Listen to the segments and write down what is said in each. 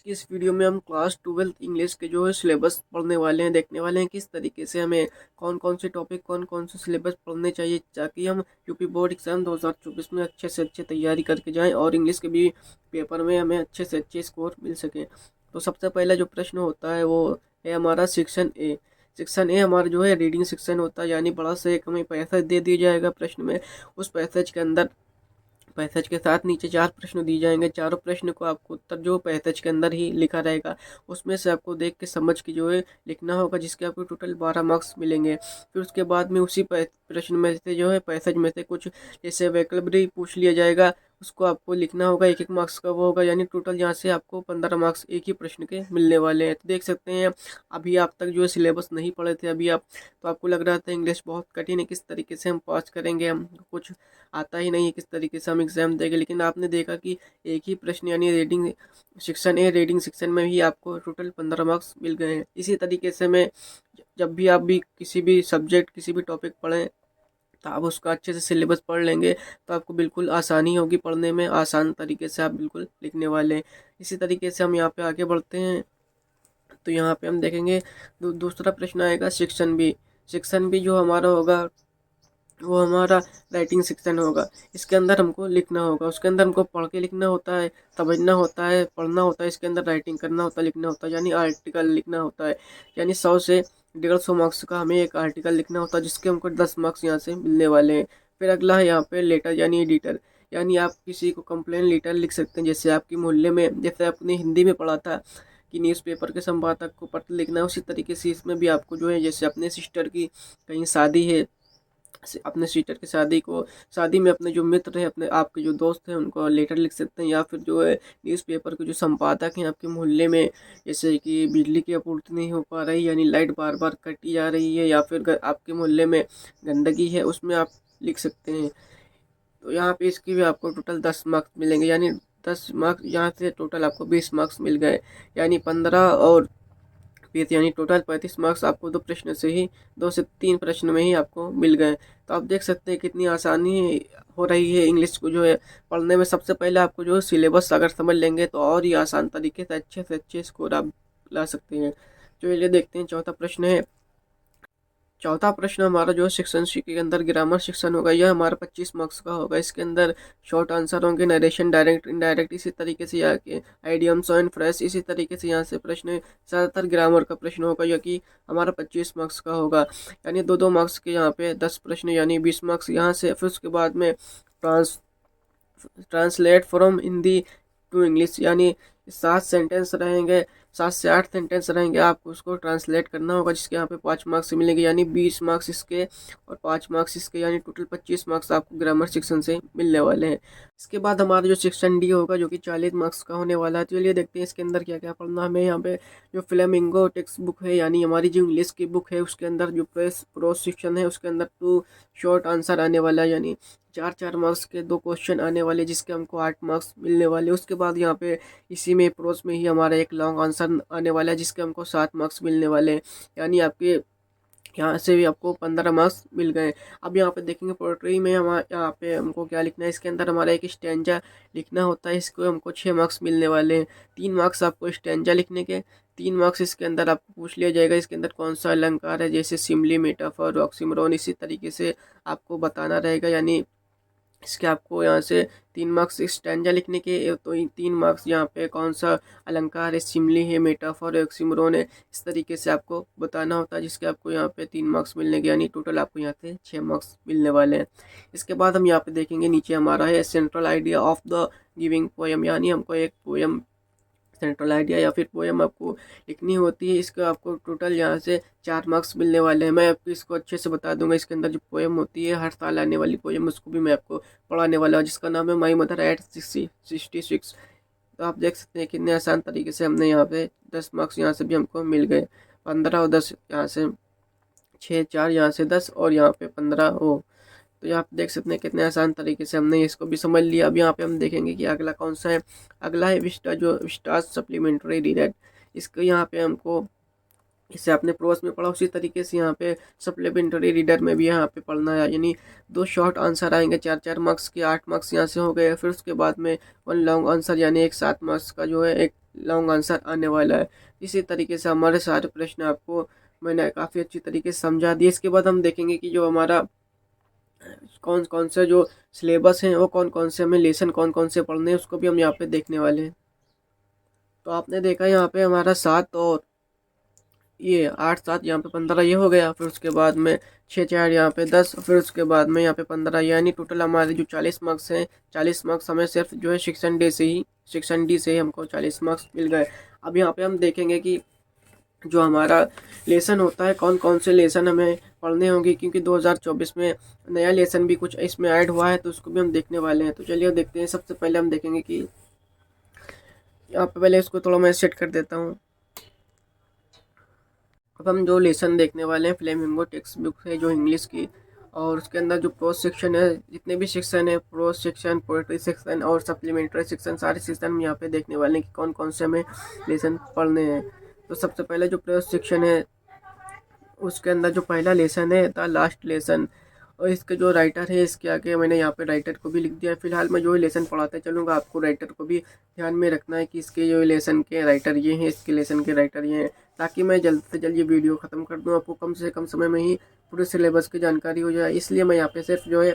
की इस वीडियो में हम क्लास 12 इंग्लिश के जो है सिलेबस पढ़ने वाले हैं, देखने वाले हैं किस तरीके से हमें कौन कौन से टॉपिक कौन कौन से सिलेबस पढ़ने चाहिए ताकि हम यूपी बोर्ड एग्जाम 2024 में अच्छे से अच्छे तैयारी करके जाएं और इंग्लिश के भी पेपर में हमें अच्छे से अच्छे स्कोर मिल सकें। तो सबसे पहला जो प्रश्न होता है वो है हमारा सेक्शन ए। सेक्शन ए हमारा जो है रीडिंग सेक्शन होता है, यानी बड़ा सा एक हमें पैसेज दे दिया जाएगा प्रश्न में। उस पैसेज के अंदर पैसेज के साथ नीचे 4 प्रश्न दिए जाएंगे। चारों प्रश्न को आपको उत्तर जो पैसेज के अंदर ही लिखा रहेगा उसमें से आपको देख के समझ के जो है लिखना होगा, जिसके आपको टोटल 12 मार्क्स मिलेंगे। फिर उसके बाद में उसी प्रश्न में से जो है पैसेज में से कुछ जैसे वैकल्बरी पूछ लिया जाएगा, उसको आपको लिखना होगा। एक एक मार्क्स का वो होगा, यानी टोटल यहाँ से आपको 15 मार्क्स एक ही प्रश्न के मिलने वाले हैं। तो देख सकते हैं अभी आप तक जो है सिलेबस नहीं पढ़े थे अभी आप, तो आपको लग रहा था इंग्लिश बहुत कठिन है, किस तरीके से हम पास करेंगे, हम कुछ आता ही नहीं है, किस तरीके से हम एग्जाम देंगे। लेकिन आपने देखा कि एक ही प्रश्न यानी reading section A reading section में ही आपको टोटल 15 मार्क्स मिल गए हैं। इसी तरीके से मैं जब भी आप भी किसी भी सब्जेक्ट किसी भी टॉपिक पढ़ें तो आप उसका अच्छे से सिलेबस पढ़ लेंगे तो आपको बिल्कुल आसानी होगी पढ़ने में, आसान तरीके से आप बिल्कुल लिखने वाले हैं। इसी तरीके से हम यहाँ पे आगे बढ़ते हैं। तो यहाँ पे हम देखेंगे दूसरा प्रश्न आएगा सेक्शन बी। सेक्शन बी जो हमारा होगा वो हमारा राइटिंग सेक्शन होगा। इसके अंदर हमको लिखना होगा, उसके अंदर हमको पढ़ के लिखना होता है, समझना होता है, पढ़ना होता है, इसके अंदर राइटिंग करना होता है, लिखना होता है, यानी आर्टिकल लिखना होता है। यानी 100 से 150 मार्क्स का हमें एक आर्टिकल लिखना होता है, जिसके हमको 10 मार्क्स यहाँ से मिलने वाले हैं। फिर अगला है यहाँ पे लेटर यानी एडिटर, यानी आप किसी को कंप्लेन लेटर लिख सकते हैं। जैसे आपके मोहल्ले में, जैसे आपने हिंदी में पढ़ा था कि न्यूज़पेपर के संपादक को पत्र लिखना है, उसी तरीके से इसमें भी आपको जो है जैसे अपने सिस्टर की कहीं शादी है, अपने सिस्टर की शादी में अपने जो मित्र हैं, अपने आपके जो दोस्त हैं, उनको लेटर लिख सकते हैं। या फिर जो है न्यूज़पेपर के जो संपादक हैं आपके मोहल्ले में, जैसे कि बिजली की आपूर्ति नहीं हो पा रही, यानी लाइट बार बार कटी जा रही है, या फिर आपके मोहल्ले में गंदगी है, उसमें आप लिख सकते हैं। तो यहाँ पे इसकी भी आपको टोटल 10 मार्क्स मिलेंगे, यानी 10 मार्क्स यहाँ से टोटल आपको 20 मार्क्स मिल गए, यानी 15 और 20 यानी टोटल 35 मार्क्स आपको 2 प्रश्न से ही 2 से 3 प्रश्न में ही आपको मिल गए। तो आप देख सकते हैं कितनी आसानी हो रही है इंग्लिश को जो है पढ़ने में। सबसे पहले आपको जो सिलेबस अगर समझ लेंगे तो और ही आसान तरीके से अच्छे स्कोर आप ला सकते हैं। चलिए देखते हैं चौथा प्रश्न है। चौथा प्रश्न हमारा जो सेक्शन सी के अंदर ग्रामर सेक्शन होगा, यह हमारा 25 मार्क्स का होगा। इसके अंदर शॉर्ट आंसर होंगे, नरेशन, डायरेक्ट, इनडायरेक्ट, इसी तरीके से यहाँ के आइडियम्स एंड फ्रेज, इसी तरीके से यहाँ से प्रश्न ज़्यादातर ग्रामर का प्रश्न होगा, जो कि हमारा 25 मार्क्स का होगा। यानी 2-2 मार्क्स के यहाँ पे 10 प्रश्न यानी 20 मार्क्स यहाँ से। फिर उसके बाद में translate from Hindi to English, यानी 7 सेंटेंस रहेंगे, 7 से 8 सेंटेंस रहेंगे, आपको उसको ट्रांसलेट करना होगा, जिसके यहाँ पे 5 मार्क्स मिलेंगे, यानी 20 मार्क्स इसके और 5 मार्क्स इसके, यानी टोटल 25 मार्क्स आपको ग्रामर सेक्शन से मिलने वाले हैं। इसके बाद हमारा जो सेक्शन डी होगा जो कि 40 मार्क्स का होने वाला है। तो चलिए देखते हैं इसके अंदर क्या क्या पढ़ना हमें। यहाँ पे जो फ्लेमिंगो टेक्स्ट बुक है, यानी हमारी जो इंग्लिश की बुक है, उसके अंदर जो प्रोस सेक्शन है उसके अंदर 2 शॉर्ट आंसर आने वाला है, यानी 4-4 मार्क्स के 2 क्वेश्चन आने वाले, जिसके हमको 8 मार्क्स मिलने वाले। उसके बाद यहाँ पे इसी में प्रोस में ही हमारा एक लॉन्ग आंसर आने वाला है, जिसके हमको 7 मार्क्स मिलने वाले हैं, यानी आपके यहाँ से भी आपको 15 मार्क्स मिल गए। अब यहाँ पे देखेंगे पोएट्री में हमारे यहाँ पे हमको क्या लिखना है। इसके अंदर हमारा एक स्टैंजा लिखना होता है, इसको हमको 6 मार्क्स मिलने वाले हैं। 3 मार्क्स आपको स्टैंजा लिखने के, 3 मार्क्स इसके अंदर आपको पूछ लिया जाएगा इसके अंदर कौन सा अलंकार है, जैसे सिमली, मेटाफर, ऑक्सीमोरन, इसी तरीके से आपको बताना रहेगा। यानी इसके आपको यहाँ से 3 मार्क्स स्टैंजा लिखने के, तो 3 मार्क्स यहाँ पे कौन सा अलंकार है, सिमली है, मेटाफर है, ऑक्सीमोरन है, इस तरीके से आपको बताना होता है, जिसके आपको यहाँ पे 3 मार्क्स मिलने के, यानी टोटल आपको यहाँ से 6 मार्क्स मिलने वाले हैं। इसके बाद हम यहाँ पे देखेंगे नीचे हमारा है central idea of the giving poem, यानी हमको एक पोएम सेंट्रल आइडिया या फिर पोएम आपको लिखनी होती है। इसका आपको टोटल यहाँ से 4 मार्क्स मिलने वाले हैं। मैं आपको इसको अच्छे से बता दूंगा। इसके अंदर जो पोएम होती है हर साल आने वाली पोएम, उसको भी मैं आपको पढ़ाने वाला हूँ, जिसका नाम है माई मदर एट 66। तो आप देख सकते हैं कितने आसान तरीके से हमने यहाँ पे 10 मार्क्स यहाँ से भी हमको मिल गए। 15 और 10 यहाँ से 6, 4 यहाँ से 10 और यहाँ पे 15 हो। तो यहाँ पे देख सकते हैं कितने आसान तरीके से हमने इसको भी समझ लिया। अब यहाँ पे हम देखेंगे कि अगला कौन सा है। अगला है विस्टा, जो विस्टास सप्लीमेंट्री रीडर। इसको यहाँ पे हमको, इसे आपने प्रोस में पढ़ा उसी तरीके से यहाँ पे सप्लीमेंट्री रीडर में भी यहाँ पे पढ़ना है। यानी 2 शॉर्ट आंसर आएंगे 4-4 मार्क्स के, 8 मार्क्स यहाँ से हो गए। फिर उसके बाद में 1 लॉन्ग आंसर, यानी एक 7 मार्क्स का जो है एक लॉन्ग आंसर आने वाला है। इसी तरीके से हमारे सारे प्रश्न आपको मैंने काफ़ी अच्छी तरीके से समझा दिए। इसके बाद हम देखेंगे कि जो हमारा कौन कौन से जो सिलेबस हैं वो कौन कौन से हमें लेसन कौन कौन से पढ़ने हैं, उसको भी हम यहाँ पे देखने वाले हैं। तो आपने देखा यहाँ पे हमारा 7 और ये 8 7 यहाँ पे 15 ये हो गया। फिर उसके बाद में 6 4 यहाँ पे 10, फिर उसके बाद में यहाँ पे 15, यानी टोटल हमारे जो 40 मार्क्स हैं, 40 मार्क्स हमें सिर्फ जो है सेक्शन डी से ही हमको 40 मार्क्स मिल गए। अब यहाँ पे हम देखेंगे कि जो हमारा लेसन होता है कौन कौन से लेसन हमें पढ़ने होंगे, क्योंकि 2024 में नया लेसन भी कुछ इसमें ऐड हुआ है, तो उसको भी हम देखने वाले हैं। तो चलिए देखते हैं। सबसे पहले हम देखेंगे कि यहाँ पे पहले इसको थोड़ा मैं सेट कर देता हूँ। अब हम जो लेसन देखने वाले हैं फ्लेमिंगो टेक्स्ट बुक है जो इंग्लिश की, और उसके अंदर जो प्रोज सेक्शन है, जितने भी सेक्शन है, प्रोज सेक्शन, पोएट्री सेक्शन और सप्लीमेंट्री सेक्शन, सारे सेक्शन हम यहाँ पे देखने वाले हैं कि कौन कौन से हमें लेसन पढ़ने हैं। तो सबसे पहले जो प्रोज सेक्शन है उसके अंदर जो पहला लेसन है द लास्ट लेसन, और इसके जो राइटर है इसके आगे मैंने यहाँ पे राइटर को भी लिख दिया है। फिलहाल मैं जो लेसन पढ़ाते चलूँगा, आपको राइटर को भी ध्यान में रखना है कि इसके जो लेसन के राइटर ये हैं, इसके लेसन के राइटर ये हैं, ताकि मैं जल्द से जल्द ये वीडियो ख़त्म कर दूँ, आपको कम से कम समय में ही पूरे सिलेबस की जानकारी हो जाए। इसलिए मैं यहाँ पे सिर्फ जो है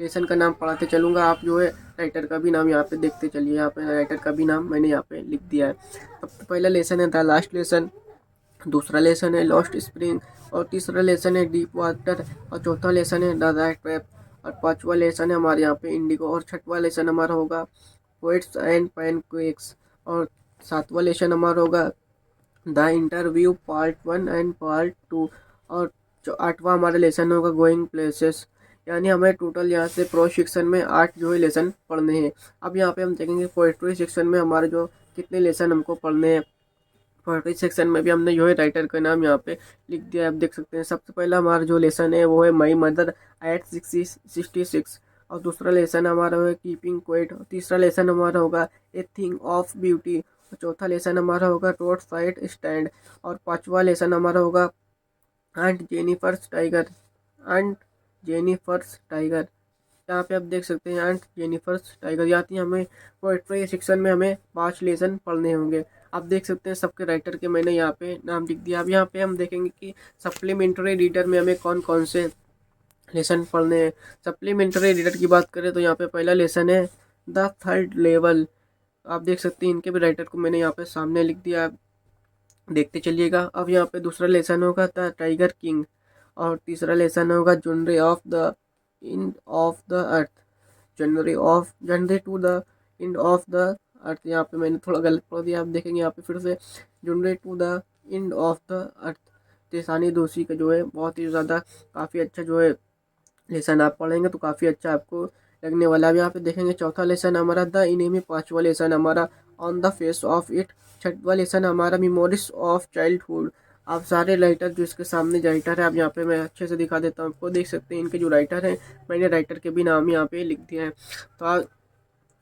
लेसन का नाम पढ़ाते चलूँगा, आप जो है राइटर का भी नाम यहाँ पे देखते चलिए। यहाँ पे राइटर का भी नाम मैंने यहाँ पे लिख दिया है। सबसे पहला लेसन है द लास्ट लेसन, दूसरा लेसन है लॉस्ट स्प्रिंग, और तीसरा लेसन है डीप वाटर, और चौथा लेसन है द रैट ट्रैप, और पांचवा लेसन है हमारे यहाँ पे इंडिगो, और छठवां लेसन हमारा होगा पोएट्स एंड पैनकेक्स, और सातवां लेसन हमारा होगा the interview part 1 and part 2, और जो आठवां हमारा लेसन होगा गोइंग प्लेसेस। यानी हमें टोटल यहाँ से प्रो सेक्शन में 8 जो है लेसन पढ़ने हैं। अब यहाँ पे हम देखेंगे पोएट्री सेक्शन में हमारे जो कितने लेसन हमको पढ़ने हैं। पोएट्री सेक्शन में भी हमने जो है राइटर का नाम यहाँ पे लिख दिया है, आप देख सकते हैं। सबसे पहला हमारा जो लेसन है वो है माई मदर एट 66, और दूसरा लेसन हमारा है कीपिंग क्वाइट, तीसरा लेसन हमारा होगा ए थिंग ऑफ ब्यूटी, और चौथा लेसन हमारा होगा रोड साइड स्टैंड, और पांचवा लेसन हमारा होगा aunt Jennifer's tiger, aunt Jennifer's tiger. यहाँ पे आप देख सकते हैं आंट जेनिफर्स टाइगर। यानी हमें पोएट्री सेक्शन में हमें 5 लेसन पढ़ने होंगे। आप देख सकते हैं सबके राइटर के मैंने यहाँ पे नाम लिख दिया। अब यहाँ पे हम देखेंगे कि सप्लीमेंट्री रीडर में हमें कौन कौन से लेसन पढ़ने हैं। सप्लीमेंट्री रीडर की बात करें तो यहाँ पे पहला लेसन है द थर्ड लेवल। आप देख सकते हैं इनके भी राइटर को मैंने यहाँ पे सामने लिख दिया, आप देखते चलिएगा। अब यहाँ पे दूसरा लेसन होगा द टाइगर किंग, और तीसरा लेसन होगा जनरी of the end of the earth, जनरी to the end of the अर्थ। यहाँ पे मैंने थोड़ा गलत पढ़ दिया, आप देखेंगे यहाँ पे फिर से जनरी to the end of the earth. Tishani Doshi का जो है बहुत ही ज़्यादा काफ़ी अच्छा जो है लेसन आप पढ़ेंगे तो काफ़ी अच्छा आपको लगने वाला है। अब यहाँ पे देखेंगे चौथा लेसन हमारा द इनेमी, पांचवा लेसन हमारा on the face of it, छठवा लेसन हमारा मेमोरीज ऑफ चाइल्डहुड। आप सारे राइटर जो इसके सामने राइटर है, अब यहाँ पे मैं अच्छे से दिखा देता हूँ आपको, देख सकते हैं इनके जो राइटर हैं, मैंने राइटर के भी नाम यहाँ पे लिख दिया है। तो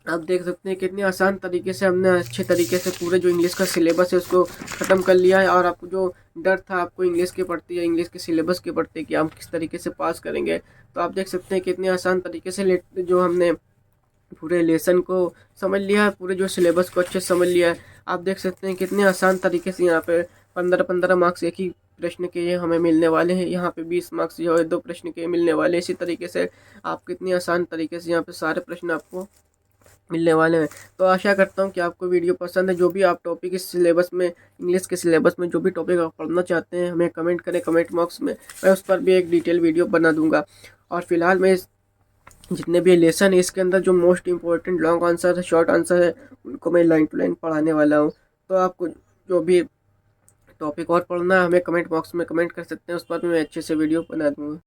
आप देख सकते हैं कितनी आसान तरीके से हमने अच्छे तरीके से पूरे जो इंग्लिश का सिलेबस है उसको ख़त्म कर लिया है। और आपको जो डर था आपको इंग्लिश के प्रति या इंग्लिश के सिलेबस के प्रति कि हम किस तरीके से पास करेंगे, तो आप देख सकते हैं कितनी आसान तरीके से जो हमने पूरे लेसन को समझ लिया है, पूरे जो सिलेबस को अच्छे से समझ लिया है। आप देख सकते हैं कितने आसान तरीके से यहाँ पे 15-15 मार्क्स एक ही प्रश्न के हमें मिलने वाले हैं। यहाँ पे 20 मार्क्स जो है 2 प्रश्न के मिलने वाले हैं। इसी तरीके से आप कितनी आसान तरीके से यहाँ पे सारे प्रश्न आपको मिलने वाले हैं। तो आशा करता हूँ कि आपको वीडियो पसंद है। जो भी आप टॉपिक इस सिलेबस में, इंग्लिश के सिलेबस में जो भी टॉपिक आप पढ़ना चाहते हैं हमें कमेंट करें कमेंट बॉक्स में, मैं उस पर भी एक डिटेल वीडियो बना दूंगा। और फिलहाल मैं जितने भी लेसन है इसके अंदर जो मोस्ट इंपॉर्टेंट लॉन्ग आंसर है, शॉर्ट आंसर है, उनको मैं लाइन टू लाइन पढ़ाने वाला हूँ। तो आपको जो भी टॉपिक और पढ़ना है हमें कमेंट बॉक्स में कमेंट कर सकते हैं, उस पर भी मैं अच्छे से वीडियो बना दूँगा।